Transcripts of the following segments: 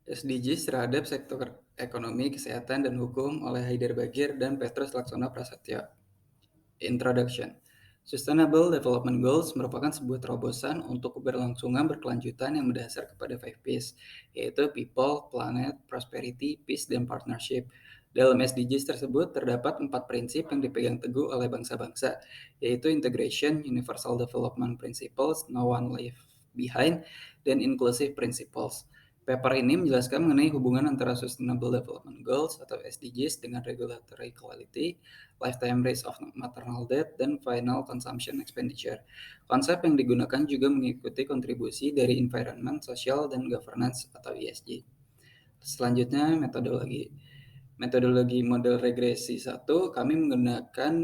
SDGs terhadap sektor ekonomi, kesehatan, dan hukum oleh Haidar Bagir dan Petrus Laksono Prasetyo. Introduction. Sustainable Development Goals merupakan sebuah terobosan untuk keberlangsungan berkelanjutan yang mendasar kepada 5 Ps, yaitu People, Planet, Prosperity, Peace, dan Partnership. Dalam SDGs tersebut terdapat 4 prinsip yang dipegang teguh oleh bangsa-bangsa, yaitu Integration, Universal Development Principles, No One Left Behind, dan Inclusive Principles. Paper ini menjelaskan mengenai hubungan antara Sustainable Development Goals atau SDGs dengan regulatory quality, lifetime rate of maternal death, dan final consumption expenditure. Konsep yang digunakan juga mengikuti kontribusi dari environment, social, dan governance atau ESG. Selanjutnya, metodologi. Metodologi model regresi 1, kami menggunakan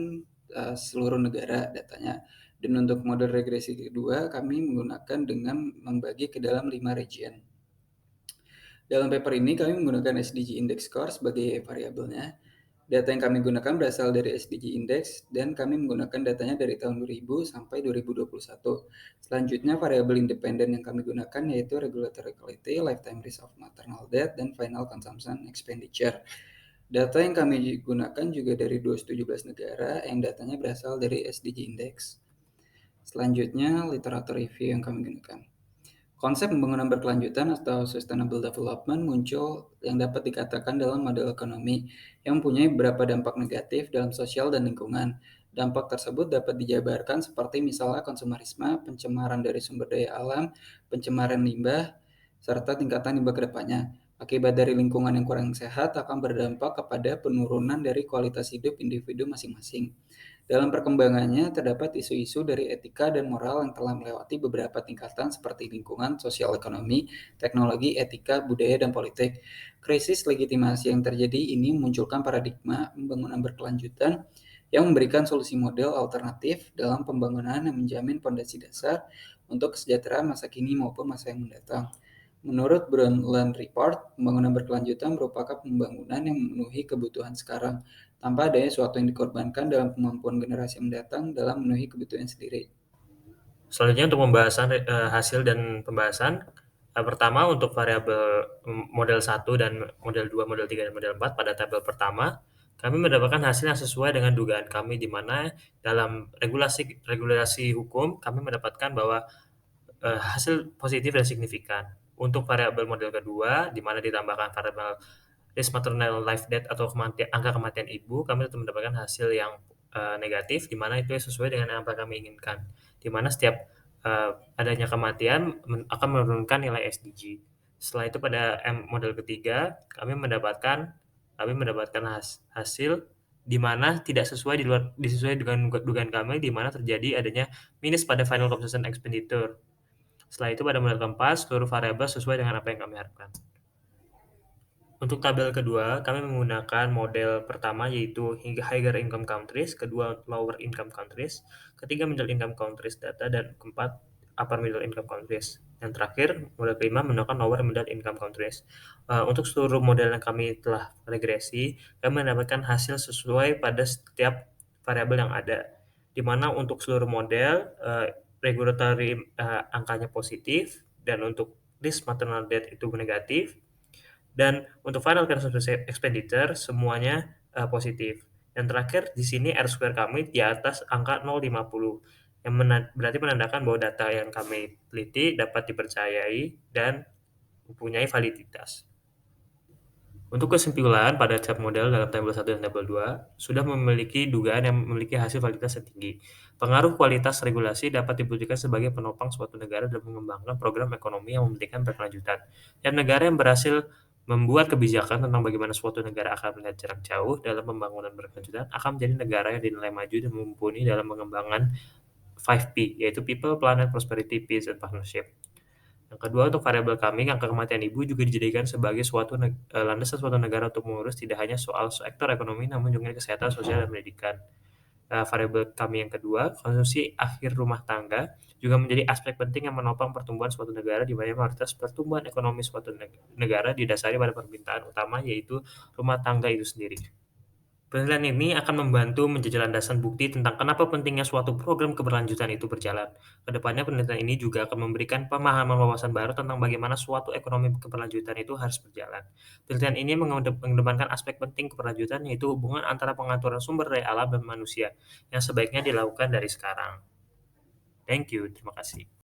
seluruh negara datanya. Dan untuk model regresi kedua, kami menggunakan dengan membagi ke dalam 5 region. Dalam paper ini kami menggunakan SDG Index Score sebagai variabelnya. Data yang kami gunakan berasal dari SDG Index dan kami menggunakan datanya dari tahun 2000 sampai 2021. Selanjutnya variabel independen yang kami gunakan yaitu regulatory quality, lifetime risk of maternal death, dan final consumption expenditure. Data yang kami gunakan juga dari 217 negara yang datanya berasal dari SDG Index. Selanjutnya literatur review yang kami gunakan. Konsep pembangunan berkelanjutan atau sustainable development muncul yang dapat dikatakan dalam model ekonomi yang mempunyai beberapa dampak negatif dalam sosial dan lingkungan. Dampak tersebut dapat dijabarkan seperti misalnya konsumerisme, pencemaran dari sumber daya alam, pencemaran limbah, serta tingkatan limbah ke depannya. Akibat dari lingkungan yang kurang sehat akan berdampak kepada penurunan dari kualitas hidup individu masing-masing. Dalam perkembangannya, terdapat isu-isu dari etika dan moral yang telah melewati beberapa tingkatan seperti lingkungan, sosial ekonomi, teknologi, etika, budaya, dan politik. Krisis legitimasi yang terjadi ini memunculkan paradigma pembangunan berkelanjutan yang memberikan solusi model alternatif dalam pembangunan yang menjamin fondasi dasar untuk kesejahteraan masa kini maupun masa yang mendatang. Menurut Brundtland Report, pembangunan berkelanjutan merupakan pembangunan yang memenuhi kebutuhan sekarang, tanpa adanya sesuatu yang dikorbankan dalam kemampuan generasi mendatang dalam memenuhi kebutuhan sendiri. Selanjutnya untuk pembahasan hasil dan pembahasan, pertama untuk variabel model 1 dan model 2, model 3, dan model 4 pada tabel pertama, kami mendapatkan hasil yang sesuai dengan dugaan kami di mana dalam regulasi hukum kami mendapatkan bahwa hasil positif dan signifikan. Untuk variabel model kedua, di mana ditambahkan variabel risk maternal life death atau angka kematian ibu, kami tetap mendapatkan hasil yang negatif, di mana itu sesuai dengan apa kami inginkan. Di mana setiap adanya kematian akan menurunkan nilai SDG. Setelah itu pada model ketiga, kami mendapatkan hasil di mana tidak disesuai dengan dugaan kami, di mana terjadi adanya minus pada final consumption expenditure. Setelah itu pada model keempat, seluruh variabel sesuai dengan apa yang kami harapkan. Untuk tabel kedua, kami menggunakan model pertama yaitu higher income countries, kedua lower income countries, ketiga middle income countries data, dan keempat upper middle income countries. Yang terakhir, model kelima menggunakan lower middle income countries. Untuk seluruh model yang kami telah regresi, kami mendapatkan hasil sesuai pada setiap variabel yang ada. Di mana untuk seluruh model, regulatory angkanya positif, dan untuk risk maternal death itu negatif, dan untuk final consumption expenditure semuanya positif. Yang terakhir di sini R-square kami di atas angka 0,50 yang berarti menandakan bahwa data yang kami teliti dapat dipercayai dan mempunyai validitas. Untuk kesimpulan, pada setiap model dalam tabel 1 dan tabel 2 sudah memiliki dugaan yang memiliki hasil validitas yang tinggi. Pengaruh kualitas regulasi dapat dibuktikan sebagai penopang suatu negara dalam mengembangkan program ekonomi yang memberikan berkelanjutan. Dan negara yang berhasil membuat kebijakan tentang bagaimana suatu negara akan melihat jarak jauh dalam pembangunan berkelanjutan akan menjadi negara yang dinilai maju dan mumpuni dalam pengembangan 5P, yaitu People, Planet, Prosperity, Peace, and Partnership. Yang kedua, untuk variabel kami, angka kematian ibu juga dijadikan sebagai landasan suatu negara untuk mengurus tidak hanya soal sektor ekonomi, namun juga kesehatan, sosial, dan pendidikan. Variabel kami yang kedua, konsumsi akhir rumah tangga, juga menjadi aspek penting yang menopang pertumbuhan suatu negara, di mana mayoritas pertumbuhan ekonomi suatu negara didasari pada permintaan utama, yaitu rumah tangga itu sendiri. Penelitian ini akan membantu menjajal landasan bukti tentang kenapa pentingnya suatu program keberlanjutan itu berjalan. Kedepannya penelitian ini juga akan memberikan pemahaman wawasan baru tentang bagaimana suatu ekonomi keberlanjutan itu harus berjalan. Penelitian ini mengedepankan aspek penting keberlanjutan yaitu hubungan antara pengaturan sumber daya alam dan manusia yang sebaiknya dilakukan dari sekarang. Thank you, terima kasih.